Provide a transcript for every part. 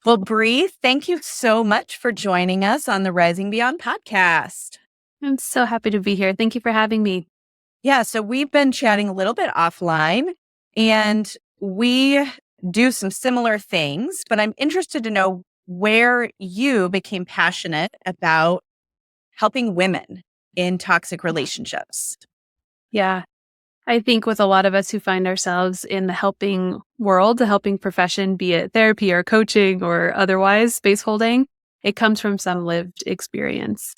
Well, Bre, thank you so much for joining us on the Rising Beyond podcast. I'm so happy to be here. Thank you for having me. Yeah, so we've been chatting a little bit offline and we do some similar things, but I'm interested to know where you became passionate about helping women in toxic relationships. Yeah. I think with a lot of us who find ourselves in the helping world, the helping profession, be it therapy or coaching or otherwise space holding, it comes from some lived experience.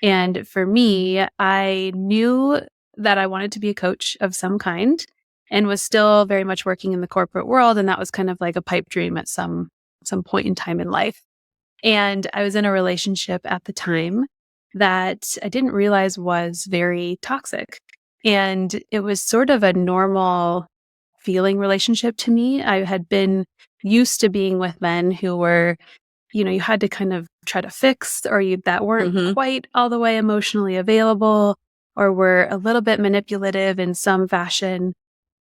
And for me, I knew that I wanted to be a coach of some kind and was still very much working in the corporate world. And that was kind of like a pipe dream at some point in time in life. And I was in a relationship at the time that I didn't realize was very toxic. And it was sort of a normal feeling relationship to me. I had been used to being with men who were, you had to kind of try to fix, or that weren't quite all the way emotionally available, or were a little bit manipulative in some fashion.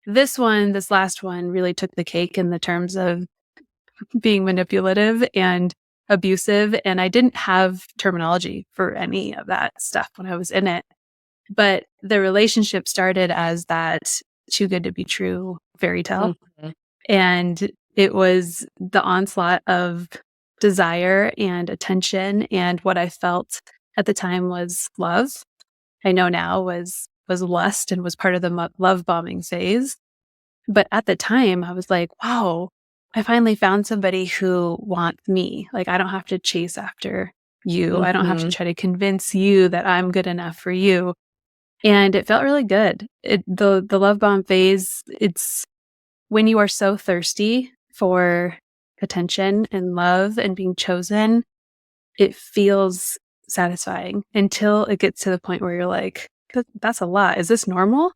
This last one really took the cake in the terms of being manipulative and abusive. And I didn't have terminology for any of that stuff when I was in it. But the relationship started as that too good to be true fairy tale. And it was the onslaught of desire and attention. And what I felt at the time was love. I know now was lust and was part of the love bombing phase. But at the time, I was like, wow, I finally found somebody who wants me. Like, I don't have to chase after you. I don't have to try to convince you that I'm good enough for you. And it felt really good. The love bomb phase, it's when you are so thirsty for attention and love and being chosen, it feels satisfying until it gets to the point where you're like, that's a lot. Is this normal?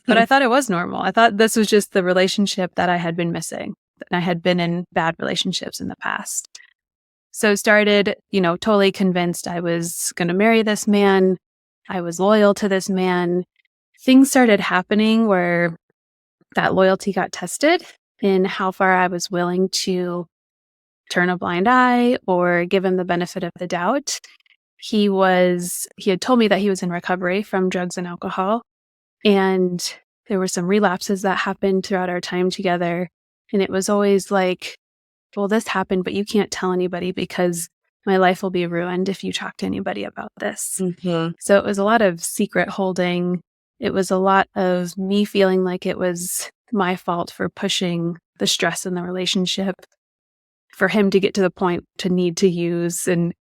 But I thought it was normal. I thought this was just the relationship that I had been missing. I had been in bad relationships in the past. So started, totally convinced I was going to marry this man. I was loyal to this man. Things started happening where that loyalty got tested in how far I was willing to turn a blind eye or give him the benefit of the doubt. He had told me that he was in recovery from drugs and alcohol. And there were some relapses that happened throughout our time together. And it was always like, well, this happened, but you can't tell anybody because my life will be ruined if you talk to anybody about this. So it was a lot of secret holding. It was a lot of me feeling like it was my fault for pushing the stress in the relationship, for him to get to the point to need to use, and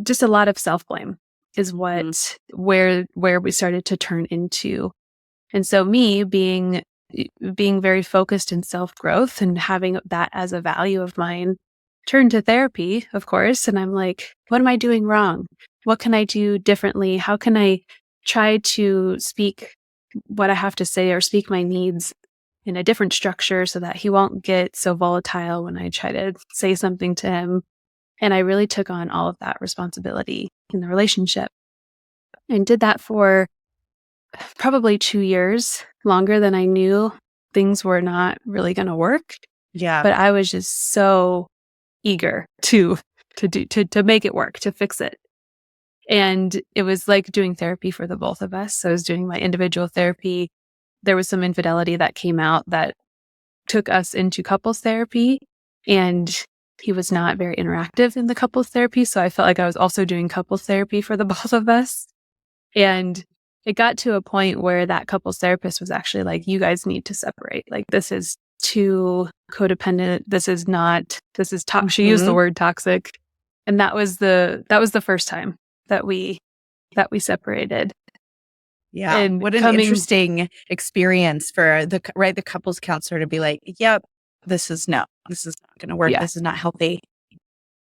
just a lot of self-blame is where we started to turn into. And so me being very focused in self-growth and having that as a value of mine, turned to therapy, of course. And I'm like, what am I doing wrong? What can I do differently? How can I try to speak what I have to say or speak my needs in a different structure so that he won't get so volatile when I try to say something to him? And I really took on all of that responsibility in the relationship and did that for probably 2 years, longer than I knew things were not really going to work. Yeah. But I was just so eager to make it work, to fix it. And it was like doing therapy for the both of us. So I was doing my individual therapy. There was some infidelity that came out that took us into couples therapy, and he was not very interactive in the couples therapy. So I felt like I was also doing couples therapy for the both of us. And it got to a point where that couples therapist was actually like, you guys need to separate. Like, this is too codependent. This is toxic. She used the word toxic. And that was the first time that we separated. Yeah. And what an interesting experience for the couples counselor to be like, yep, this is not going to work. Yeah. This is not healthy.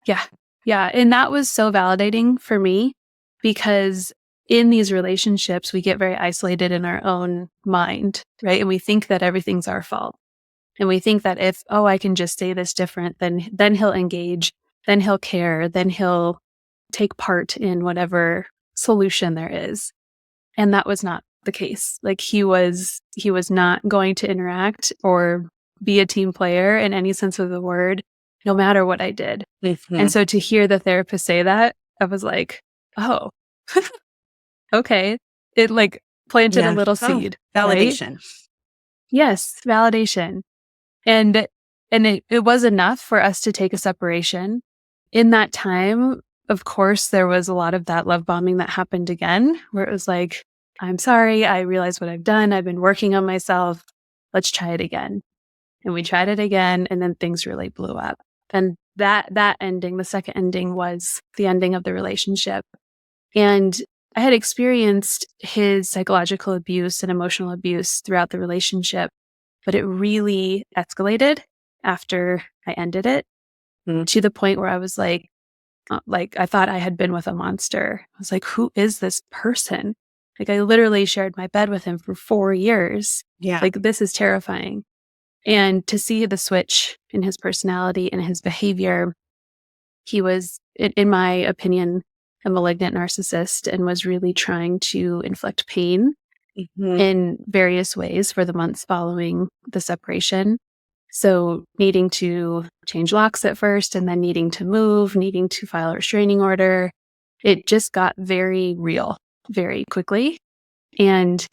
Yeah. Yeah. And that was so validating for me, because in these relationships, we get very isolated in our own mind, right? And we think that everything's our fault. And we think that if, I can just say this different, then he'll engage, then he'll care, then he'll take part in whatever solution there is. And that was not the case. Like, he was not going to interact or be a team player in any sense of the word. no matter what I did. And so to hear the therapist say that, I was like, oh, okay. It like planted a Yeah. little Oh, seed, right? validation. Yes, validation. And it was enough for us to take a separation. In that time, of course, there was a lot of that love bombing that happened again, where it was like, I'm sorry, I realize what I've done. I've been working on myself. Let's try it again. And we tried it again, and then things really blew up. And that ending, the second ending, was the ending of the relationship. And I had experienced his psychological abuse and emotional abuse throughout the relationship, but it really escalated after I ended it to the point where I was like I thought I had been with a monster. I was like, who is this person? Like, I literally shared my bed with him for 4 years. Yeah. Like, this is terrifying. And to see the switch in his personality and his behavior, he was, in my opinion, a malignant narcissist and was really trying to inflict pain in various ways for the months following the separation. So needing to change locks at first and then needing to move, needing to file a restraining order. It just got very real very quickly. And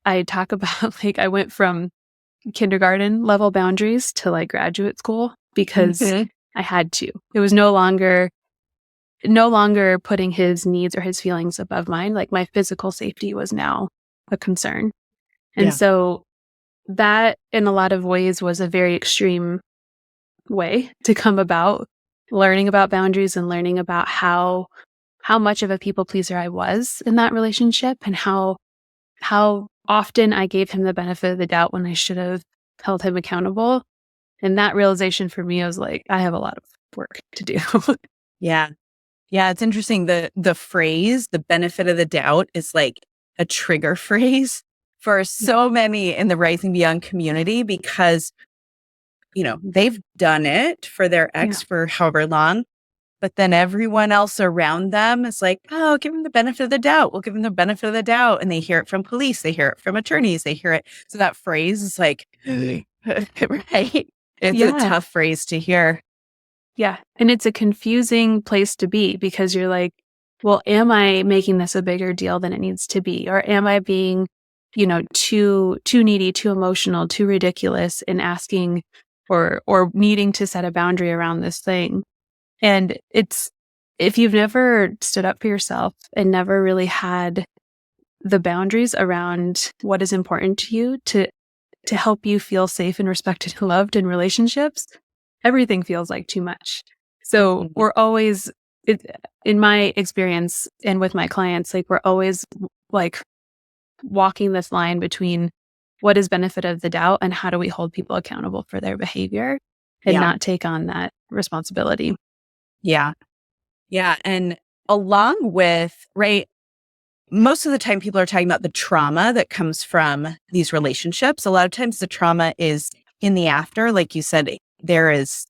I talk about like I went from kindergarten level boundaries to like graduate school because I had to. It was no longer putting his needs or his feelings above mine. Like my physical safety was now a concern. And so that in a lot of ways was a very extreme way to come about learning about boundaries and learning about how much of a people pleaser I was in that relationship and how often I gave him the benefit of the doubt when I should have held him accountable. And that realization for me, I was like, I have a lot of work to do. Yeah. Yeah. It's interesting. The phrase, the benefit of the doubt, is like a trigger phrase for so many in the Rising Beyond community because, they've done it for their ex for however long. But then everyone else around them is like, oh, give them the benefit of the doubt. We'll give them the benefit of the doubt. And they hear it from police. They hear it from attorneys. They hear it. So that phrase is like, right? It's a tough phrase to hear. Yeah. And it's a confusing place to be because you're like, well, am I making this a bigger deal than it needs to be? Or am I being, too needy, too emotional, too ridiculous in asking or needing to set a boundary around this thing? And it's, if you've never stood up for yourself and never really had the boundaries around what is important to you to help you feel safe and respected and loved in relationships, everything feels like too much. So we're always, in my experience and with my clients, like we're always like walking this line between what is benefit of the doubt and how do we hold people accountable for their behavior and not take on that responsibility. Yeah. Yeah. And along with, right, most of the time people are talking about the trauma that comes from these relationships. A lot of times the trauma is in the after. Like you said, there is,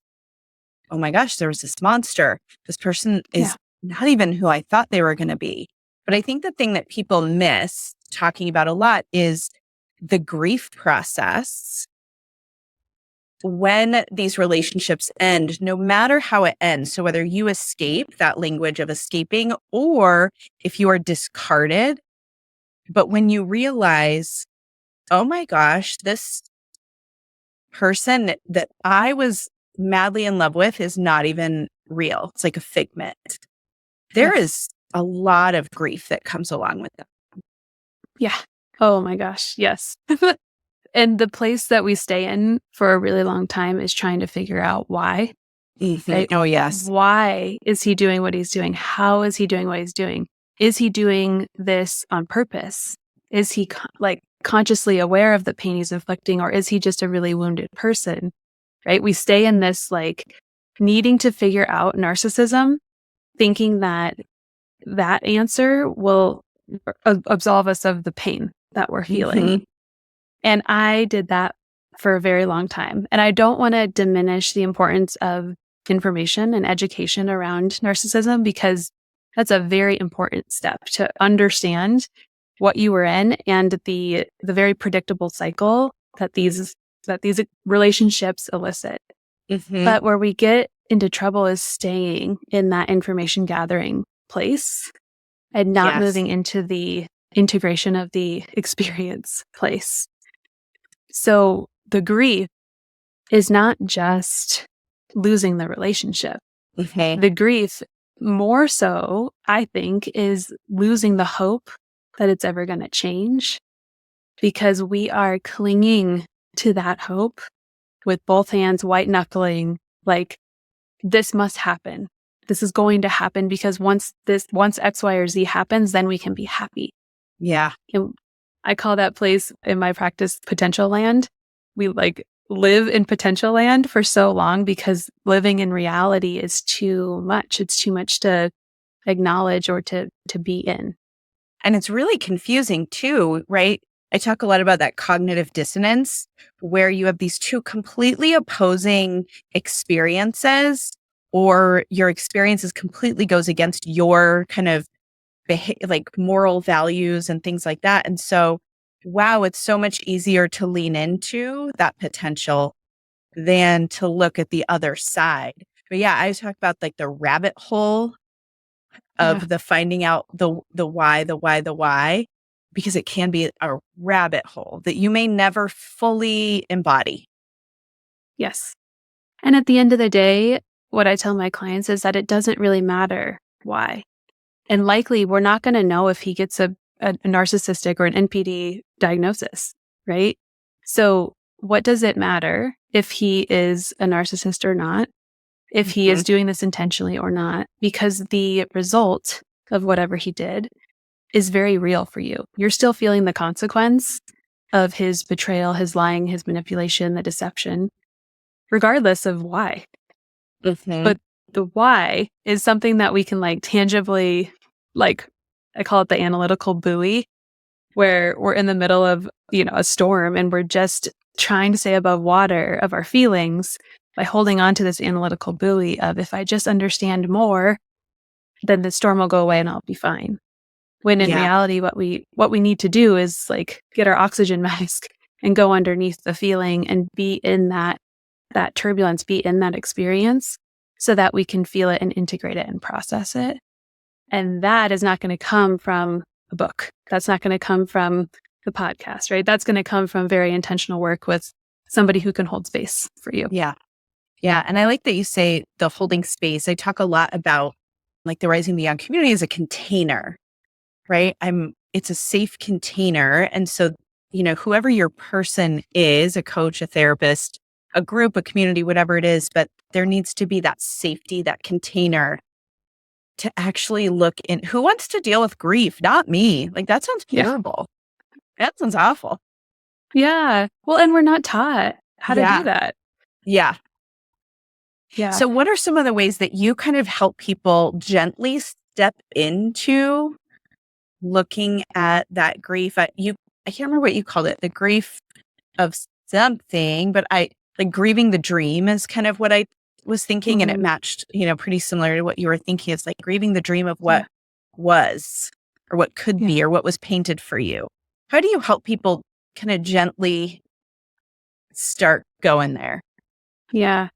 oh my gosh, there was this monster. This person is not even who I thought they were going to be. But I think the thing that people miss talking about a lot is the grief process when these relationships end, no matter how it ends. So whether you escape, that language of escaping, or if you are discarded, but when you realize, oh my gosh, this person that I was madly in love with is not even real. It's like a figment. There is a lot of grief that comes along with that. Yeah. Oh my gosh. Yes. And the place that we stay in for a really long time is trying to figure out why. Right? Oh, yes. Why is he doing what he's doing? How is he doing what he's doing? Is he doing this on purpose? Is he consciously aware of the pain he's inflicting, or is he just a really wounded person? Right? We stay in this like needing to figure out narcissism, thinking that answer will absolve us of the pain that we're feeling. And I did that for a very long time. And I don't want to diminish the importance of information and education around narcissism because that's a very important step to understand what you were in and the very predictable cycle that these relationships elicit. Mm-hmm. But where we get into trouble is staying in that information gathering place and not Yes. moving into the integration of the experience place. So the grief is not just losing the relationship. Mm-hmm. The grief, more so, I think, is losing the hope that it's ever going to change because we are clinging to that hope with both hands, white knuckling, like, this must happen. This is going to happen because once X, Y, or Z happens, then we can be happy. Yeah. And I call that place in my practice potential land. We live in potential land for so long because living in reality is too much. It's too much to acknowledge or to be in. And it's really confusing too, right? I talk a lot about that cognitive dissonance where you have these two completely opposing experiences, or your experiences completely goes against your kind of like moral values and things like that. And so, wow, it's so much easier to lean into that potential than to look at the other side. But yeah, I talk about like the rabbit hole Yeah. of the finding out the why, because it can be a rabbit hole that you may never fully embody. Yes. And at the end of the day, what I tell my clients is that it doesn't really matter why. And likely we're not going to know if he gets a narcissistic or an NPD diagnosis, right? So what does it matter if he is a narcissist or not? If he Mhm. is doing this intentionally or not? Because the result of whatever he did is very real for you. You're still feeling the consequence of his betrayal, his lying, his manipulation, the deception, regardless of why. Mhm. But the why is something that we can tangibly, like, I call it the analytical buoy, where we're in the middle of, a storm and we're just trying to stay above water of our feelings by holding on to this analytical buoy of, if I just understand more, then the storm will go away and I'll be fine. When in Yeah. reality, what we need to do is get our oxygen mask and go underneath the feeling and be in that turbulence, be in that experience so that we can feel it and integrate it and process it. And that is not going to come from a book. That's not going to come from the podcast, right? That's going to come from very intentional work with somebody who can hold space for you. Yeah. Yeah. And I like that you say the holding space. I talk a lot about like the Rising Beyond community as a container, right? It's a safe container. And so, whoever your person is, a coach, a therapist, a group, a community, whatever it is, but there needs to be that safety, that container to actually look in. Who wants to deal with grief? Not me. Like that sounds Yeah. terrible. That sounds awful. Yeah. Well, and we're not taught how to do Yeah. that. Yeah. Yeah. So what are some of the ways that you kind of help people gently step into looking at that grief? I can't remember what you called it, the grief of something, but I like grieving the dream is kind of what I was thinking. And it Hmm. matched, pretty similar to what you were thinking. It's like grieving the dream of Yeah. what was or what could Yeah. be or what was painted for you. How do you help people kind of gently start going there? Yeah.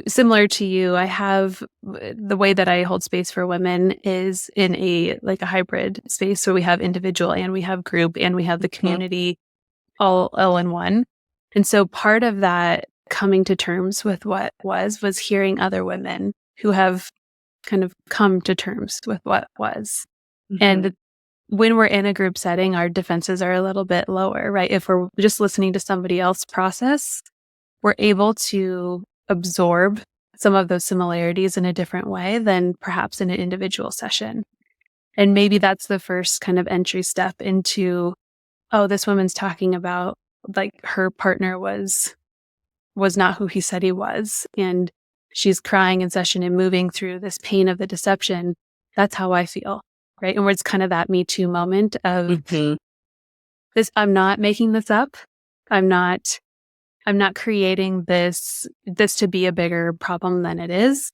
Similar to you, I have the way that I hold space for women is in a hybrid space. So we have individual and we have group and we have the Mhm. community all in one. And so part of that coming to terms with what was hearing other women who have kind of come to terms with what was. Mhm. And when we're in a group setting, our defenses are a little bit lower, right? If we're just listening to somebody else process, we're able to absorb some of those similarities in a different way than perhaps in an individual session. And maybe that's the first kind of entry step into, oh, this woman's talking about her partner was not who he said he was. And she's crying in session and moving through this pain of the deception. That's how I feel. Right. And where it's kind of that Me Too moment of Mhm. this, I'm not making this up. I'm not creating this to be a bigger problem than it is.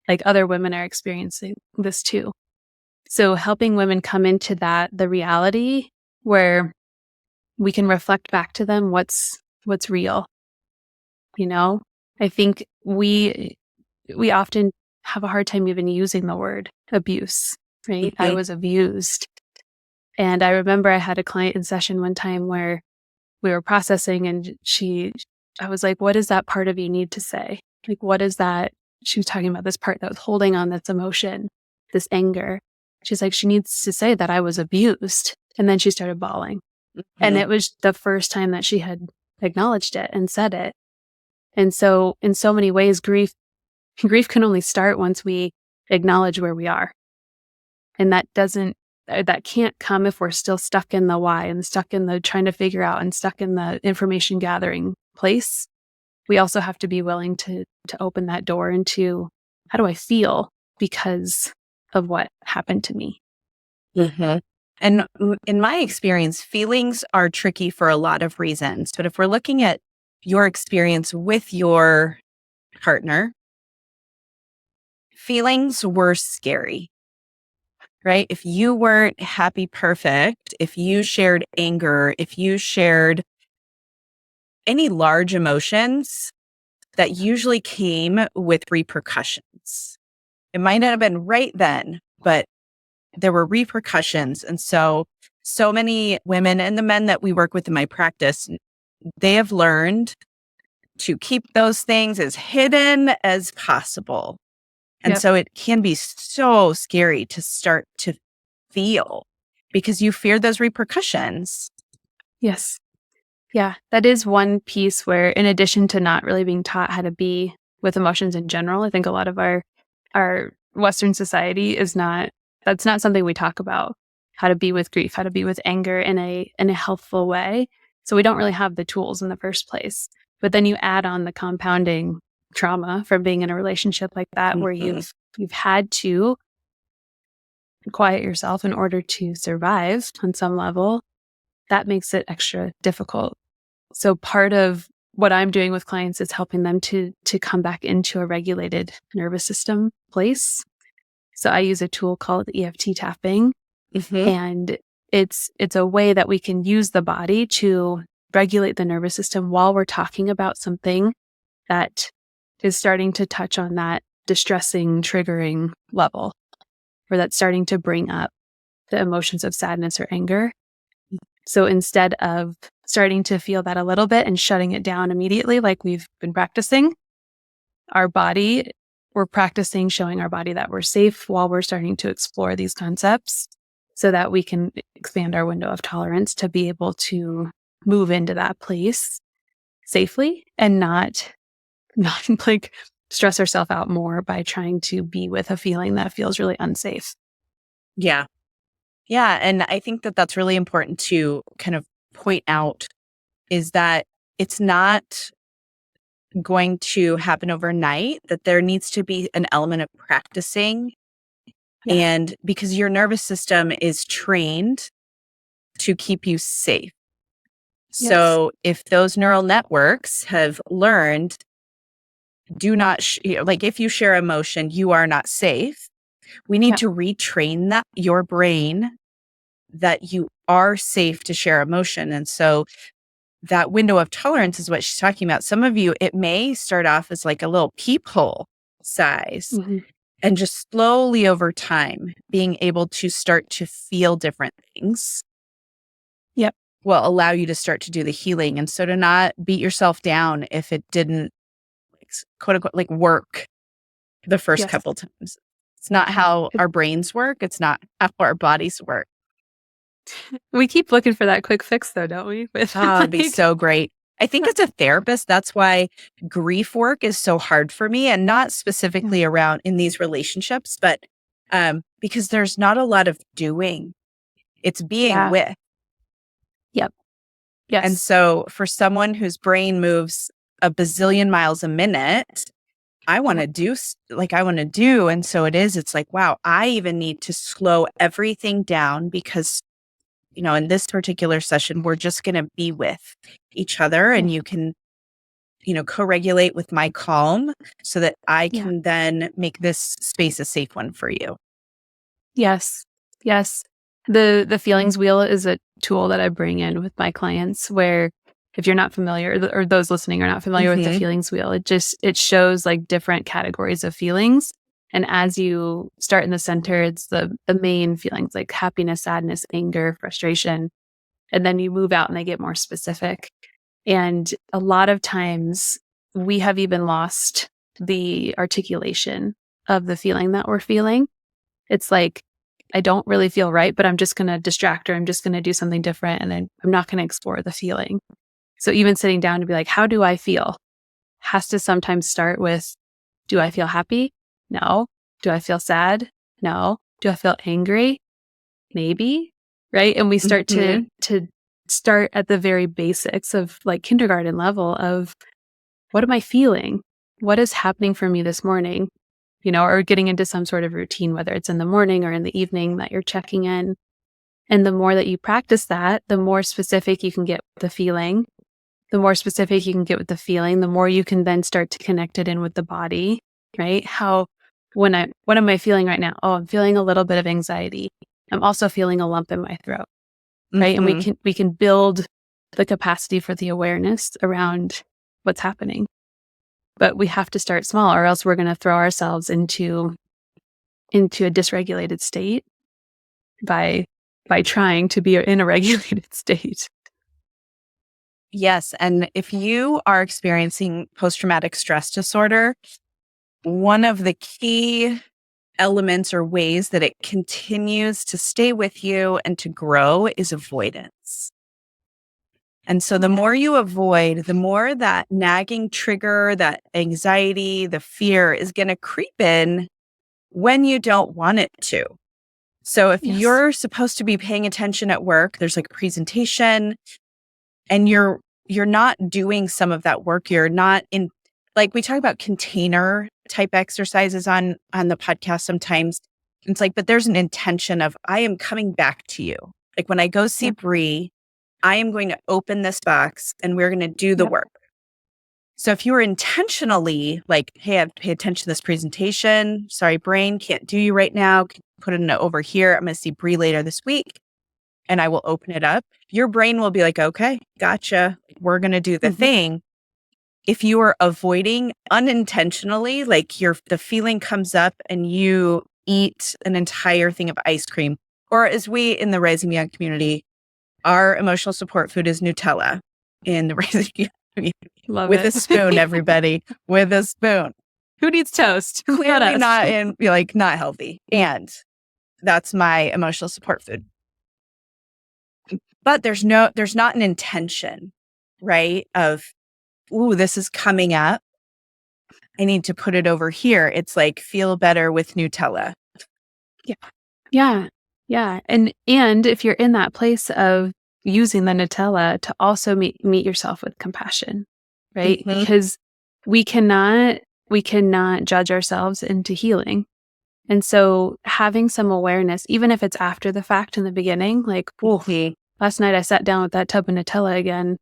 Like other women are experiencing this too. So helping women come into the reality where we can reflect back to them what's real, you know? I think we often have a hard time even using the word abuse, right? I Mhm. was abused. And I remember I had a client in session one time where we were processing and I was like, what does that part of you need to say? Like, what is that? She was talking about this part that was holding on this emotion, this anger. She's like, she needs to say that I was abused. And then she started bawling. And Mhm. it was the first time that she had acknowledged it and said it. And so in so many ways, grief can only start once we acknowledge where we are. And that can't come if we're still stuck in the why and stuck in the trying to figure out and stuck in the information gathering place. We also have to be willing to open that door into how do I feel because of what happened to me. Mhm. And in my experience, feelings are tricky for a lot of reasons. But if we're looking at your experience with your partner, feelings were scary, right? If you weren't happy, perfect, if you shared anger, if you shared any large emotions, that usually came with repercussions. It might not have been right then, but there were repercussions. And so many women and the men that we work with in my practice, they have learned to keep those things as hidden as possible. And Yep. so it can be so scary to start to feel because you fear those repercussions. Yes. Yeah. That is one piece where, in addition to not really being taught how to be with emotions in general, I think a lot of our Western society that's not something we talk about, how to be with grief, how to be with anger in a healthful way. So we don't really have the tools in the first place. But then you add on the compounding trauma from being in a relationship like that where Mhm. you've had to quiet yourself in order to survive on some level. That makes it extra difficult. So part of what I'm doing with clients is helping them to come back into a regulated nervous system place. So I use a tool called EFT tapping, Mhm. and it's a way that we can use the body to regulate the nervous system while we're talking about something that is starting to touch on that distressing, triggering level, or that's starting to bring up the emotions of sadness or anger. So instead of starting to feel that a little bit and shutting it down immediately, like we've been practicing, our body, we're practicing showing our body that we're safe while we're starting to explore these concepts so that we can expand our window of tolerance to be able to move into that place safely and not like stress ourselves out more by trying to be with a feeling that feels really unsafe. Yeah. Yeah. And I think that that's really important to kind of point out is that it's not going to happen overnight, that there needs to be an element of practicing. Yeah. And because your nervous system is trained to keep you safe. Yes. So if those neural networks have learned, do not, like if you share emotion, you are not safe. We need Yeah. to retrain that your brain that you are safe to share emotion. And so that window of tolerance is what she's talking about. Some of you, it may start off as like a little peephole size Hmm. and just slowly over time being able to start to feel different things Yep. will allow you to start to do the healing. And so to not beat yourself down if it didn't like, quote unquote like work the first Yes. couple times. It's not how our brains work. It's not how our bodies work. We keep looking for that quick fix though, don't we? With Oh, it'd be like, so great. I think as a therapist, that's why grief work is so hard for me and not yeah. specifically around in these relationships, but because there's not a lot of doing. It's being Yeah. with. Yep. And Yes. so for someone whose brain moves a bazillion miles a minute, I want Yeah. to do like I want to do. And so it's like, wow, I even need to slow everything down because, in this particular session, we're just going to be with each other Yeah. and you can, co-regulate with my calm so that I Yeah. can then make this space a safe one for you. Yes. Yes. The feelings wheel is a tool that I bring in with my clients where if you're not familiar, or those listening are not familiar with the feelings wheel, it shows like different categories of feelings. And as you start in the center, it's the main feelings like happiness, sadness, anger, frustration. And then you move out and they get more specific. And a lot of times we have even lost the articulation of the feeling that we're feeling. It's like, I don't really feel right, but I'm just going to distract, or I'm just going to do something different. And then I'm not going to explore the feeling. So even sitting down to be like, how do I feel? Has to sometimes start with, do I feel happy? No. Do I feel sad? No. Do I feel angry? Maybe. Right. And we start to start at the very basics of like kindergarten level of, what am I feeling? What is happening for me this morning? Or getting into some sort of routine, whether it's in the morning or in the evening that you're checking in. And the more that you practice that, the more specific you can get with the feeling. The more specific you can get with the feeling, the more you can then start to connect it in with the body, right? What am I feeling right now? Oh, I'm feeling a little bit of anxiety. I'm also feeling a lump in my throat, right? And we can build the capacity for the awareness around what's happening. But we have to start small, or else we're going to throw ourselves into a dysregulated state by trying to be in a regulated state. Yes. And if you are experiencing post-traumatic stress disorder, one of the key elements or ways that it continues to stay with you and to grow is avoidance. And so the more you avoid, the more that nagging trigger, that anxiety, the fear is going to creep in when you don't want it to. So if you're supposed to be paying attention at work, there's like a presentation, and you're not doing some of that work. You're not in, like we talk about container type exercises on the podcast sometimes. It's like, but there's an intention of, I am coming back to you. Like when I go see Bre, I am going to open this box and we're going to do the work. So if you were intentionally like, hey, I have to pay attention to this presentation. Sorry, brain, can't do you right now. Put it over here. I'm going to see Bre later this week and I will open it up. Your brain will be like, okay, gotcha. We're going to do the thing. If you are avoiding unintentionally, like the feeling comes up and you eat an entire thing of ice cream, or as we in the Raising Young community, our emotional support food is Nutella in the Raising Young community. Love with it. a spoon, everybody, with a spoon. Who needs toast? Clearly not healthy. And that's my emotional support food. But there's not an intention, right? Of, ooh, this is coming up. I need to put it over here. It's like, feel better with Nutella. Yeah. And if you're in that place of using the Nutella, to also meet yourself with compassion, right? Because we cannot judge ourselves into healing. And so having some awareness, even if it's after the fact in the beginning, like, last night I sat down with that tub of Nutella again.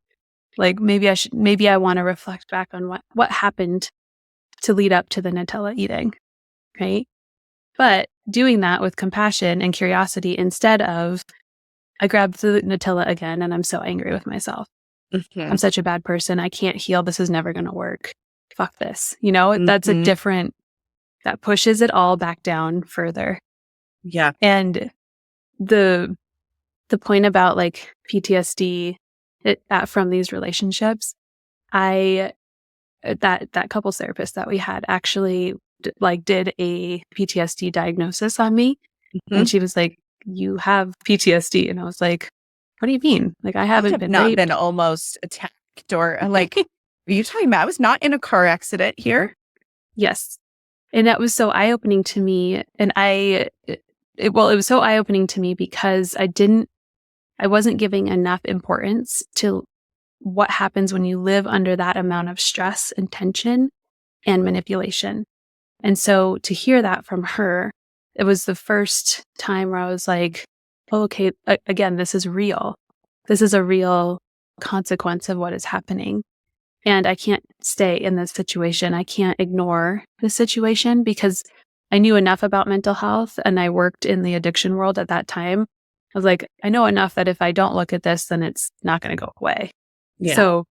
Like maybe I want to reflect back on what happened to lead up to the Nutella eating, right? But doing that with compassion and curiosity instead of, I grabbed the Nutella again and I'm so angry with myself. I'm such a bad person. I can't heal. This is never going to work. Fuck this. That's a different, that pushes it all back down further. Yeah. And the point about like PTSD from these relationships, that couples therapist that we had actually did a PTSD diagnosis on me. And she was like, you have PTSD. And I was like, what do you mean? Like, I haven't been not raped. been almost attacked or like, are you talking about I was not in a car accident here? Yes. And that was so eye-opening to me. And it was so eye-opening to me because I wasn't giving enough importance to what happens when you live under that amount of stress and tension and manipulation. And so to hear that from her, it was the first time where I was like, oh, okay, again, this is real. This is a real consequence of what is happening. And I can't stay in this situation. I can't ignore the situation because I knew enough about mental health and I worked in the addiction world at that time. I was like, I know enough that if I don't look at this, then it's not going to go away. Yeah. So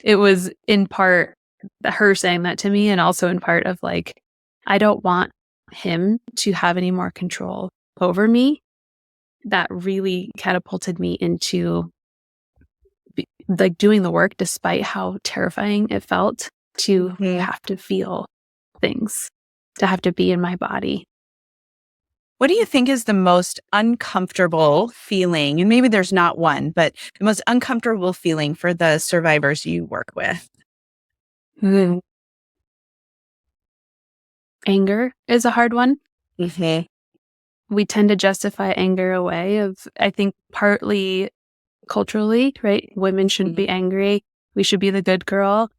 it was in part her saying that to me, and also in part of like, I don't want him to have any more control over me. That really catapulted me into like doing the work despite how terrifying it felt to Mhm. have to feel things, to have to be in my body. What do you think is the most uncomfortable feeling? And maybe there's not one, but the most uncomfortable feeling for the survivors you work with? Mm. Anger is a hard one. Hmm. We tend to justify anger away of, I think, partly culturally, right? Women shouldn't be angry. We should be the good girl.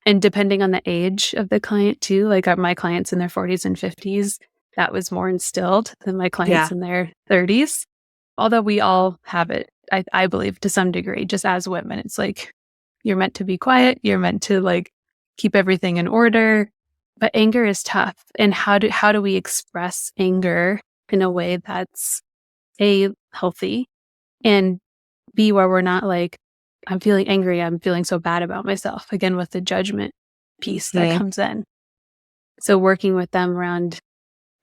And depending on the age of the client too, like my clients in their 40s and 50s, that was more instilled than my Yeah. clients in their 30s. Although we all have it, I believe, to some degree, just as women. It's like you're meant to be quiet, you're meant to like keep everything in order. But anger is tough. And how do we express anger in a way that's A, healthy, and B, where we're not like, I'm feeling angry, I'm feeling so bad about myself, again, with the judgment piece that Hmm. comes in. So working with them around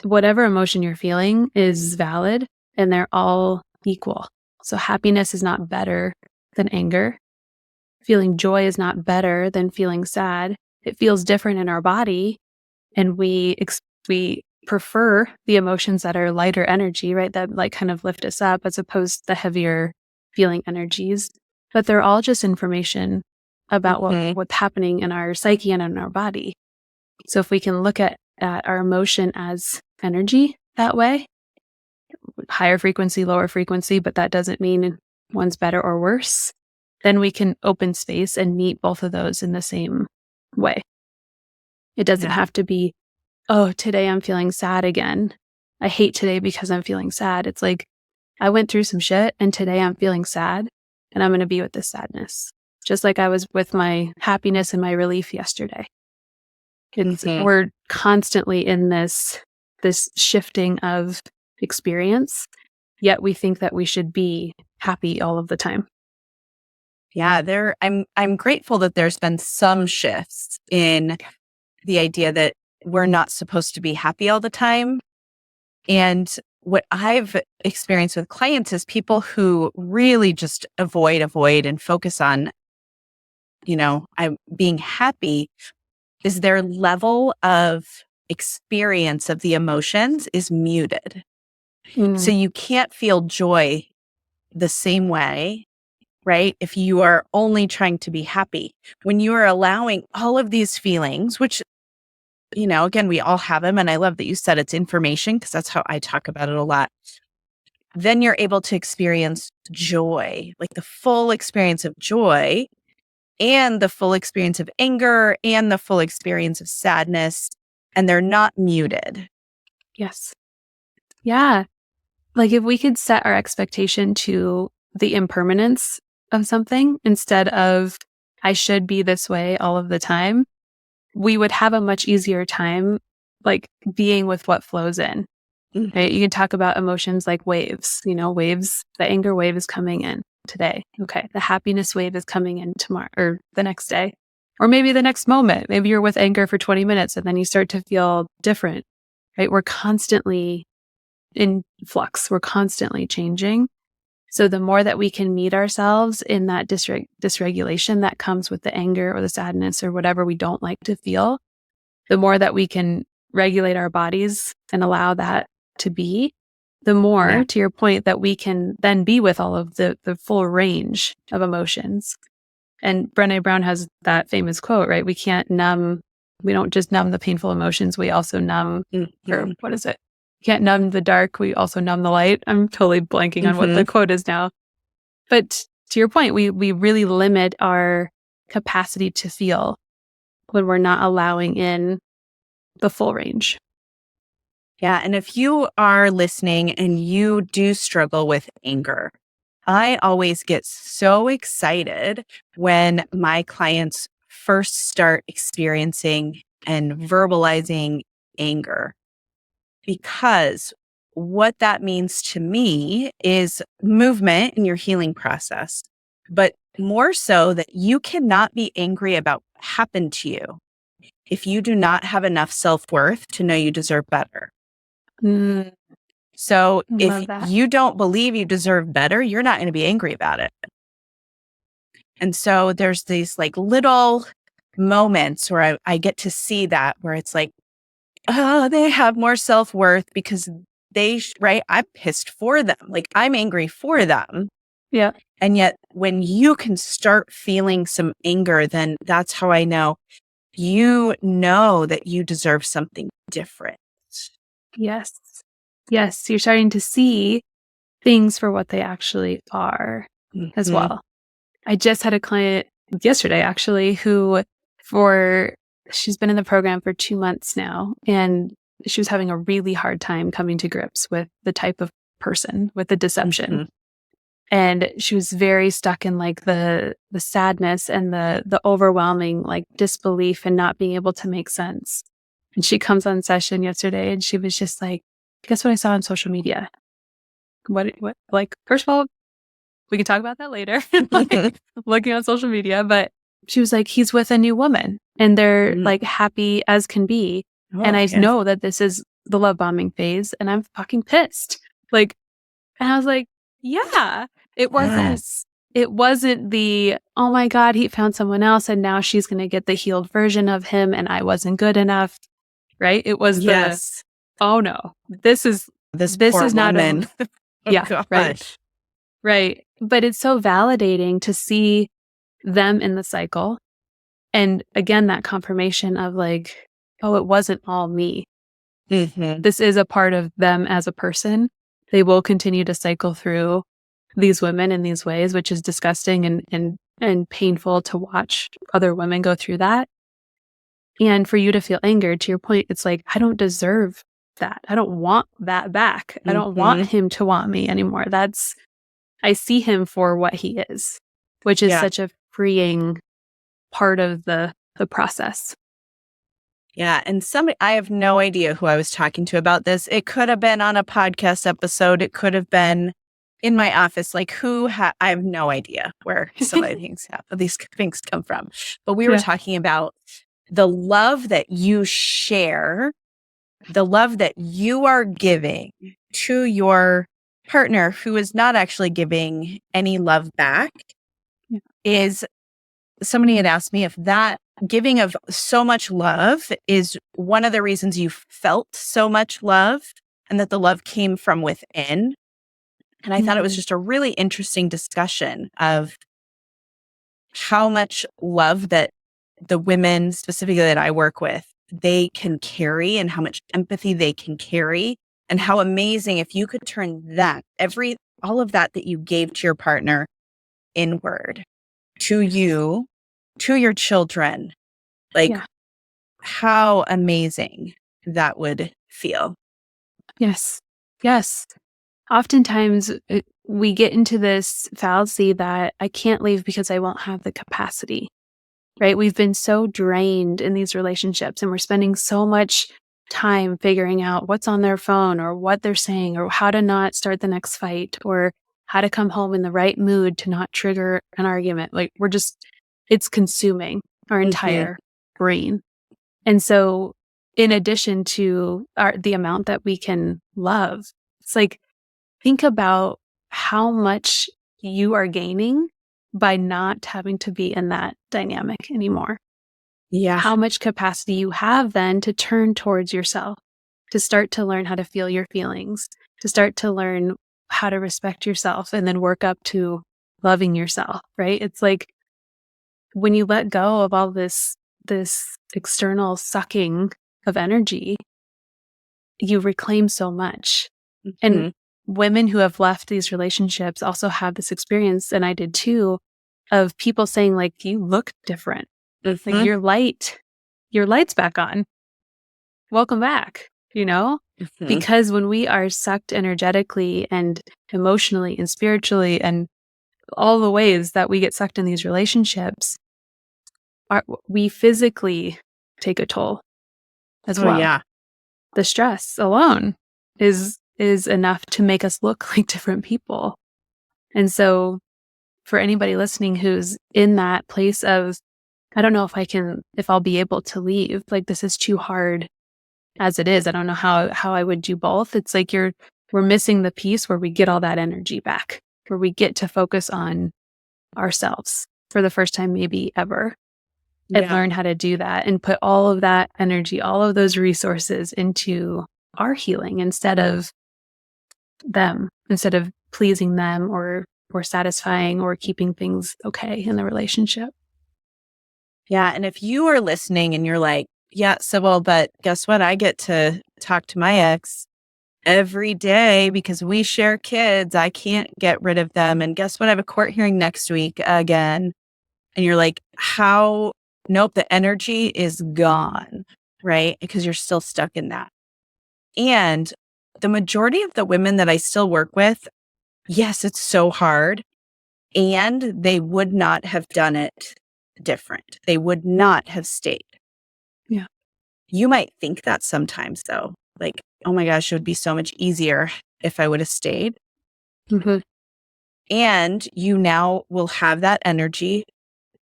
whatever emotion you're feeling is valid and they're all equal. So happiness is not better than anger. Feeling joy is not better than feeling sad. It feels different in our body, and we prefer the emotions that are lighter energy, right? That like kind of lift us up as opposed to the heavier feeling energies. But they're all just information about Hmm. what's happening in our psyche and in our body. So if we can look at our emotion as energy that way, higher frequency, lower frequency, but that doesn't mean one's better or worse, then we can open space and meet both of those in the same way. It doesn't Yeah. have to be, oh, today I'm feeling sad again. I hate today because I'm feeling sad. It's like, I went through some shit and today I'm feeling sad and I'm going to be with this sadness. Just like I was with my happiness and my relief yesterday. Hmm. We're constantly in this shifting of experience, yet we think that we should be happy all of the time. Yeah, I'm grateful that there's been some shifts in the idea that we're not supposed to be happy all the time. And what I've experienced with clients is people who really just avoid and focus on, I'm being happy, is their level of experience of the emotions is muted. So Mm. you can't feel joy the same way, right? If you are only trying to be happy, when you are allowing all of these feelings, which, again, we all have them. And I love that you said it's information because that's how I talk about it a lot. Then you're able to experience joy, like the full experience of joy and the full experience of anger and the full experience of sadness. And they're not muted. Yes. Yeah. Like if we could set our expectation to the impermanence of something instead of, I should be this way all of the time, we would have a much easier time like being with what flows in. Right? Mhm. You can talk about emotions like waves, waves. The anger wave is coming in today. Okay. The happiness wave is coming in tomorrow or the next day. Or maybe the next moment. Maybe you're with anger for 20 minutes and then you start to feel different, right? We're constantly in flux. We're constantly changing. So the more that we can meet ourselves in that dysregulation that comes with the anger or the sadness or whatever we don't like to feel, the more that we can regulate our bodies and allow that to be, the Yeah. more, to your point, that we can then be with all of the full range of emotions. And Brené Brown has that famous quote, right? We don't just numb the painful emotions, we also numb, or Mhm. what is it? Can't numb the dark, we also numb the light. I'm totally blanking on what the Mhm. quote is now. But to your point, we really limit our capacity to feel when we're not allowing in the full range. Yeah. And if you are listening and you do struggle with anger, I always get so excited when my clients first start experiencing and verbalizing anger, because what that means to me is movement in your healing process. But more so that you cannot be angry about what happened to you if you do not have enough self-worth to know you deserve better. Mm, So if love that. you don't believe you deserve better, you're not going to be angry about it. And so there's these like little moments where I get to see that, where it's like, oh, they have more self-worth because right? I'm pissed for them. Like, I'm angry for them. Yeah. And yet when you can start feeling some anger, then that's how I know you know that you deserve something different. Yes. Yes. You're starting to see things for what they actually are as Mhm. well. I just had a client yesterday, actually, who she's been in the program for 2 months now, and she was having a really hard time coming to grips with the type of person, with the deception. Mhm. And she was very stuck in like the sadness and the overwhelming like disbelief and not being able to make sense. And she comes on session yesterday and she was just like, guess what I saw on social media? What, like, first of all, we can talk about that later, like looking on social media. But she was like, he's with a new woman and they're Mm. like happy as can be. And Oh, I yes. know that this is the love bombing phase and I'm fucking pissed. Like, and I was like, yeah, it wasn't, Yes. it wasn't the, oh my God, he found someone else and now she's going to get the healed version of him and I wasn't good enough. Right. It was Yes. oh no, this is This poor not a, woman. Oh, yeah, right. gosh. Right. But it's so validating to see them in the cycle. And again, that confirmation of like, oh, it wasn't all me. Mhm. This is a part of them as a person. They will continue to cycle through these women in these ways, which is disgusting and painful to watch other women go through that. And for you to feel angered, to your point, it's like, I don't deserve that. I don't want that back. I don't want Mhm. him to want me anymore. I see him for what he is, which is Yeah. such a freeing part of the process. Yeah. And I have no idea who I was talking to about this. It could have been on a podcast episode. It could have been in my office. Like, I have no idea where some of these things come from. But we were Yeah. talking about the love that you share, the love that you are giving to your partner who is not actually giving any love back. Yeah. Is somebody had asked me if that giving of so much love is one of the reasons you felt so much love and that the love came from within. And I thought it was just a really interesting discussion of how much love that the women specifically that I work with, they can carry and how much empathy they can carry and how amazing if you could turn all of that you gave to your partner inward to you, to your children, like Yeah. how amazing that would feel. Yes. Yes. Oftentimes we get into this fallacy that I can't leave because I won't have the capacity, right? We've been so drained in these relationships and we're spending so much time figuring out what's on their phone or what they're saying or how to not start the next fight or how to come home in the right mood to not trigger an argument. Like it's consuming our entire brain. And so in addition to the amount that we can love, it's like, think about how much you are gaining by not having to be in that dynamic anymore. Yeah. How much capacity you have then to turn towards yourself, to start to learn how to feel your feelings, to start to learn how to respect yourself and then work up to loving yourself, right? It's like when you let go of all this external sucking of energy, you reclaim so much. And Mhm. women who have left these relationships also have this experience, and I did too, of people saying like, you look different. Like Mhm. your light's back on. Welcome back, Mhm. because when we are sucked energetically and emotionally and spiritually and all the ways that we get sucked in these relationships, we physically take a toll as Oh, well. yeah. The stress alone is enough to make us look like different people. And so for anybody listening who's in that place of, I don't know if I'll be able to leave. Like, this is too hard as it is. I don't know how I would do both. It's like we're missing the piece where we get all that energy back, where we get to focus on ourselves for the first time, maybe ever, and learn how to do that and put all of that energy, all of those resources into our healing instead of pleasing them or satisfying or keeping things okay in the relationship. Yeah. And if you are listening and you're like, yeah, Sybil, but guess what? I get to talk to my ex every day because we share kids. I can't get rid of them. And guess what? I have a court hearing next week again. And you're like, how? Nope, the energy is gone, right? Because you're still stuck in that. And the majority of the women that I still work with, yes, it's so hard. And they would not have done it different. They would not have stayed. Yeah. You might think that sometimes, though, like, oh my gosh, it would be so much easier if I would have stayed. Mm-hmm. And you now will have that energy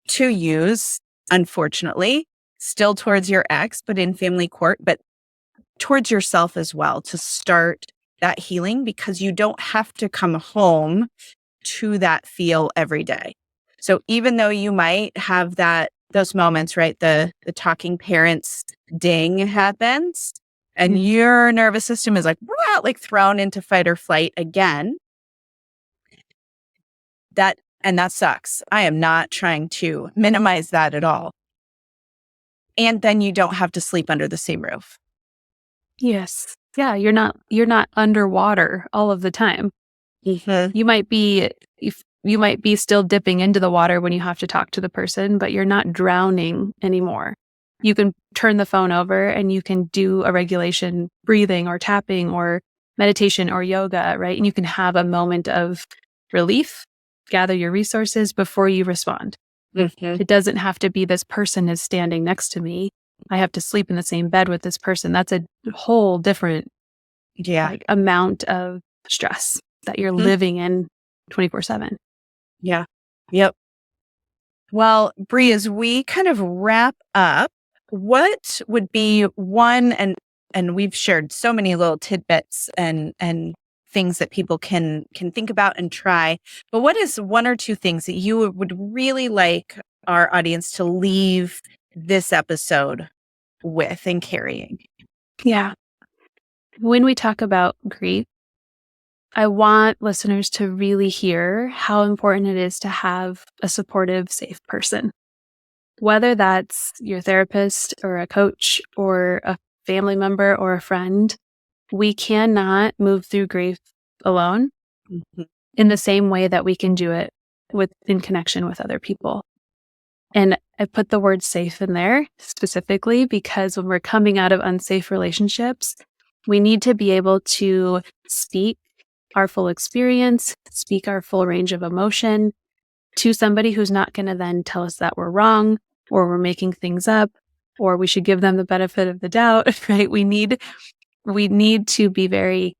to use, unfortunately, still towards your ex, but in family court, but towards yourself as well, to start that healing, because you don't have to come home to that feel every day. So even though you might have those moments, right? The talking parents ding happens and your nervous system is like thrown into fight or flight again. That sucks. I am not trying to minimize that at all. And then you don't have to sleep under the same roof. Yes. Yeah, you're not underwater all of the time. Mm-hmm. You might be still dipping into the water when you have to talk to the person, but you're not drowning anymore. You can turn the phone over and you can do a regulation breathing or tapping or meditation or yoga, right? And you can have a moment of relief, gather your resources before you respond. Mm-hmm. It doesn't have to be this person is standing next to me. I have to sleep in the same bed with this person. That's a whole different amount of stress that you're living in 24/7. Yeah. Yep. Well, Bre, as we kind of wrap up, what would be one, and we've shared so many little tidbits and things that people can think about and try, but what is one or two things that you would really like our audience to leave this episode with and carrying? Yeah. When we talk about grief, I want listeners to really hear how important it is to have a supportive, safe person. Whether that's your therapist or a coach or a family member or a friend, we cannot move through grief alone in the same way that we can do it in connection with other people. And I put the word safe in there specifically because when we're coming out of unsafe relationships, we need to be able to speak our full experience, speak our full range of emotion to somebody who's not going to then tell us that we're wrong or we're making things up or we should give them the benefit of the doubt, right? We need to be very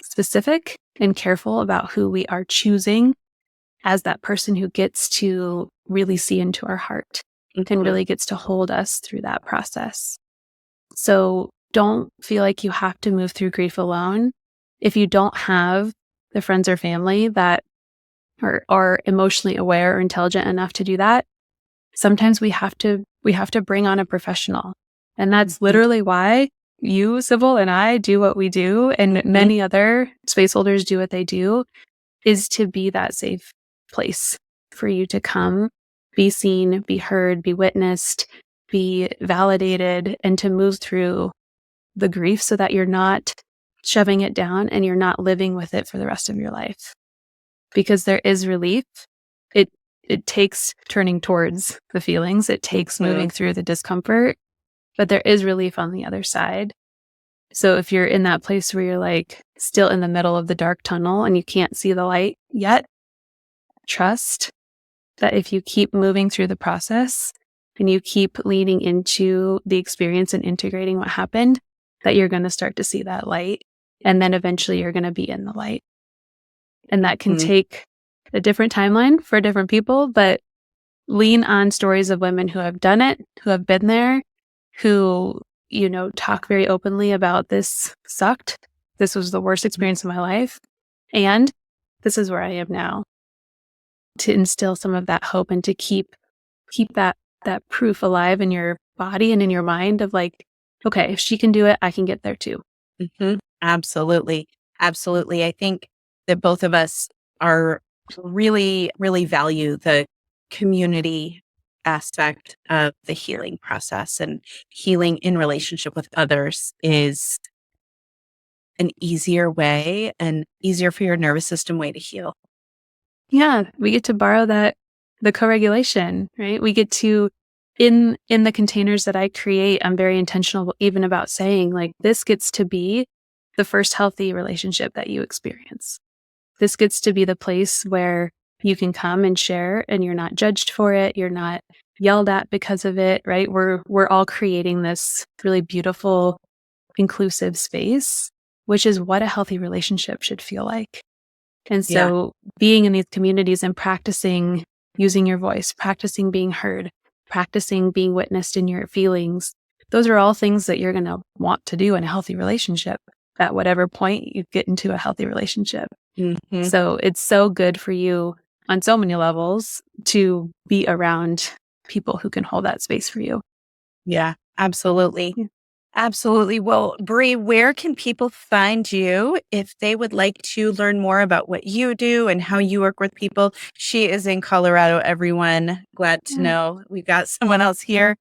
specific and careful about who we are choosing as that person who gets to really see into our heart and really gets to hold us through that process. So don't feel like you have to move through grief alone. If you don't have the friends or family that are emotionally aware or intelligent enough to do that, sometimes we have to bring on a professional. And that's literally why you, Sybil, and I do what we do, and many other space holders do what they do, is to be that safe place for you to come, be seen, be heard, be witnessed, be validated, and to move through the grief so that you're not shoving it down and you're not living with it for the rest of your life. Because there is relief. It takes turning towards the feelings. It takes moving through the discomfort, but there is relief on the other side. So if you're in that place where you're like still in the middle of the dark tunnel and you can't see the light yet, trust that if you keep moving through the process and you keep leaning into the experience and integrating what happened, that you're going to start to see that light. And then eventually you're going to be in the light. And that can take a different timeline for different people, but lean on stories of women who have done it, who have been there, who, talk very openly about this sucked. This was the worst experience of my life. And this is where I am now. To instill some of that hope and to keep that proof alive in your body and in your mind of like, okay, if she can do it, I can get there too. Mm-hmm. Absolutely. Absolutely. I think that both of us are really, really value the community aspect of the healing process, and healing in relationship with others is an easier way and easier for your nervous system way to heal. Yeah, we get to borrow the co-regulation, right? We get to in the containers that I create, I'm very intentional even about saying like this gets to be the first healthy relationship that you experience. This gets to be the place where you can come and share and you're not judged for it, you're not yelled at because of it, right? We're all creating this really beautiful inclusive space, which is what a healthy relationship should feel like. And Yeah. so being in these communities and practicing using your voice, practicing being heard, practicing being witnessed in your feelings, those are all things that you're going to want to do in a healthy relationship at whatever point you get into a healthy relationship. Mm-hmm. So it's so good for you on so many levels to be around people who can hold that space for you. Yeah, absolutely. Yeah. Absolutely. Well, Bre, where can people find you if they would like to learn more about what you do and how you work with people? She is in Colorado, everyone. Glad to know we've got someone else here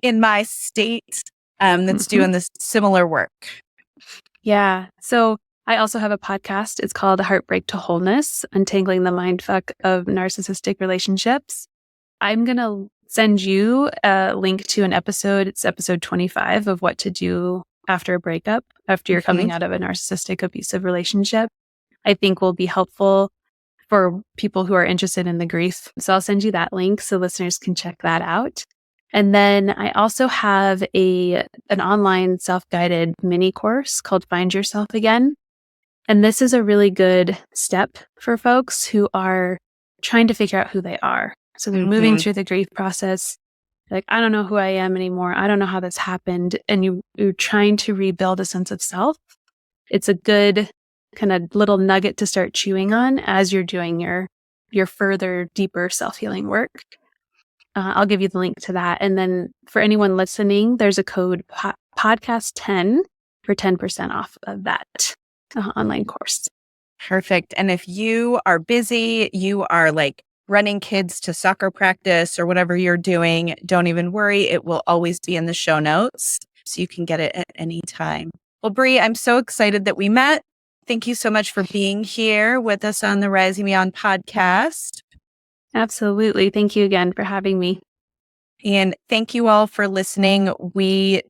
in my state that's doing this similar work. Yeah. So I also have a podcast. It's called Heartbreak to Wholeness, Untangling the Mindfuck of Narcissistic Relationships. I'm going to send you a link to an episode. It's episode 25 of what to do after a breakup, after you're coming out of a narcissistic abusive relationship. I think will be helpful for people who are interested in the grief. So I'll send you that link so listeners can check that out. And then I also have an online self-guided mini course called Find Yourself Again. And this is a really good step for folks who are trying to figure out who they are. So they're moving through the grief process. Like, I don't know who I am anymore. I don't know how this happened. And you're trying to rebuild a sense of self. It's a good kind of little nugget to start chewing on as you're doing your further, deeper self-healing work. I'll give you the link to that. And then for anyone listening, there's a code podcast 10 for 10% off of that online course. Perfect. And if you are busy, you are like running kids to soccer practice or whatever you're doing, don't even worry. It will always be in the show notes, so you can get it at any time. Well, Bre, I'm so excited that we met. Thank you so much for being here with us on the Rising Beyond podcast. Absolutely. Thank you again for having me. And thank you all for listening. We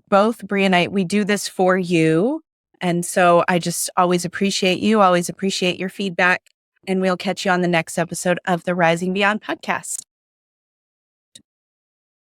both, Bre and I, we do this for you. And so I just always appreciate you, always appreciate your feedback. And we'll catch you on the next episode of the Rising Beyond podcast.